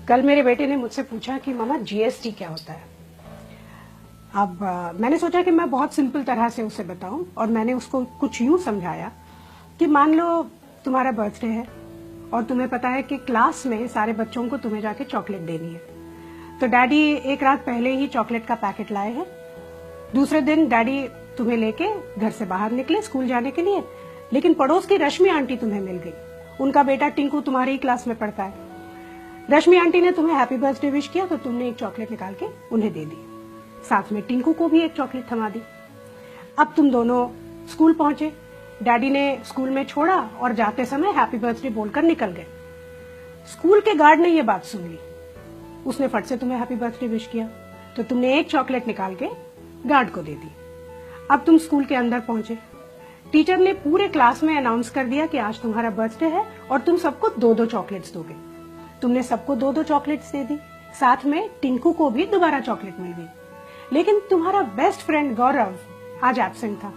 कल मेरे बेटे ने मुझसे पूछा कि मामा जीएसटी क्या होता है। अब मैंने सोचा कि मैं बहुत सिंपल तरह से उसे बताऊं और मैंने उसको कुछ यूं समझाया कि मान लो तुम्हारा बर्थडे है और तुम्हें पता है कि क्लास में सारे बच्चों को तुम्हें जाके चॉकलेट देनी है, तो डैडी एक रात पहले ही चॉकलेट का पैकेट लाए हैं। दूसरे दिन डैडी तुम्हें लेके घर से बाहर निकले स्कूल जाने के लिए, लेकिन पड़ोस की रश्मि आंटी तुम्हें मिल गई। उनका बेटा टिंकू तुम्हारी ही क्लास में पढ़ता है। रश्मि आंटी ने तुम्हें हैप्पी बर्थडे विश किया तो तुमने एक चॉकलेट निकाल के उन्हें दे दी, साथ में टिंकू को भी एक चॉकलेट थमा दी। अब तुम दोनों स्कूल पहुंचे, डैडी ने स्कूल में छोड़ा और जाते समय हैप्पी बर्थडे बोलकर निकल गए। स्कूल के गार्ड ने यह बात सुन ली, उसने फट से तुम्हें हैप्पी बर्थडे विश किया तो तुमने एक चॉकलेट निकाल के गार्ड को दे दी। अब तुम स्कूल के अंदर पहुंचे, टीचर ने पूरे क्लास में अनाउंस कर दिया कि आज तुम्हारा बर्थडे है और तुम सबको 2-2 चॉकलेट्स दोगे। तुमने सबको 2-2 चॉकलेट्स दे दी, साथ में टिंकू को भी दोबारा चॉकलेट मिल गई। लेकिन तुम्हारा बेस्ट फ्रेंड गौरव आज एब्सेंट था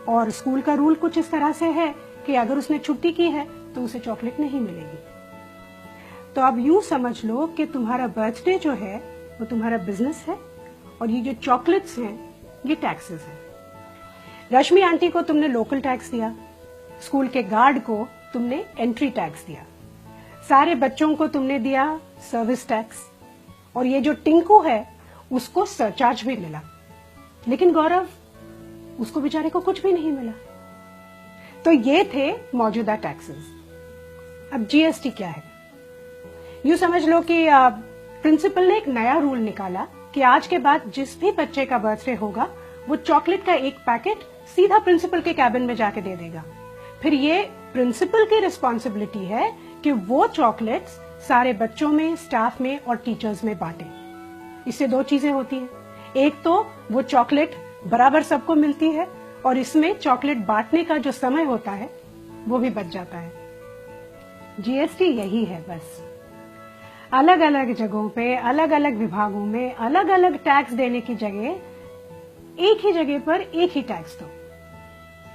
और स्कूल का रूल कुछ इस तरह से है कि अगर उसने छुट्टी की है तो उसे चॉकलेट नहीं मिलेगी। तो अब यूं समझ लो कि तुम्हारा बर्थडे जो है वो तुम्हारा बिजनेस है और ये जो चॉकलेट्स हैं ये टैक्सेस हैं। रश्मि आंटी को तुमने लोकल टैक्स दिया, स्कूल के गार्ड को तुमने एंट्री टैक्स दिया, सारे बच्चों को तुमने दिया सर्विस टैक्स, और ये जो टिंकू है उसको सरचार्ज भी मिला। लेकिन गौरव, उसको बेचारे को कुछ भी नहीं मिला। तो ये थे मौजूदा टैक्सेस। अब जीएसटी क्या है? यूं समझ लो कि प्रिंसिपल ने एक नया रूल निकाला कि आज के बाद जिस भी बच्चे का बर्थडे होगा वो चॉकलेट का एक पैकेट सीधा प्रिंसिपल के कैबिन में जाके दे देगा। फिर ये प्रिंसिपल की रिस्पॉन्सिबिलिटी है कि वो चॉकलेट्स सारे बच्चों में, स्टाफ में और टीचर्स में बांटे। इससे 2 चीजें होती हैं, एक तो वो चॉकलेट बराबर सबको मिलती है और इसमें चॉकलेट बांटने का जो समय होता है वो भी बच जाता है। जीएसटी यही है बस। अलग अलग जगहों पे, अलग अलग विभागों में अलग अलग टैक्स देने की जगह एक ही जगह पर एक ही टैक्स दो।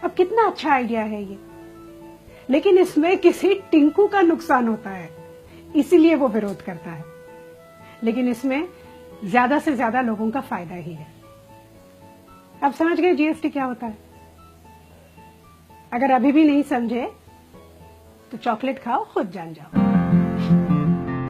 अब कितना अच्छा आइडिया है ये, लेकिन इसमें किसी टिंकू का नुकसान होता है, इसीलिए वो विरोध करता है। लेकिन इसमें ज्यादा से ज्यादा लोगों का फायदा ही है। अब समझ गए जीएसटी क्या होता है? अगर अभी भी नहीं समझे तो चॉकलेट खाओ, खुद जान जाओ।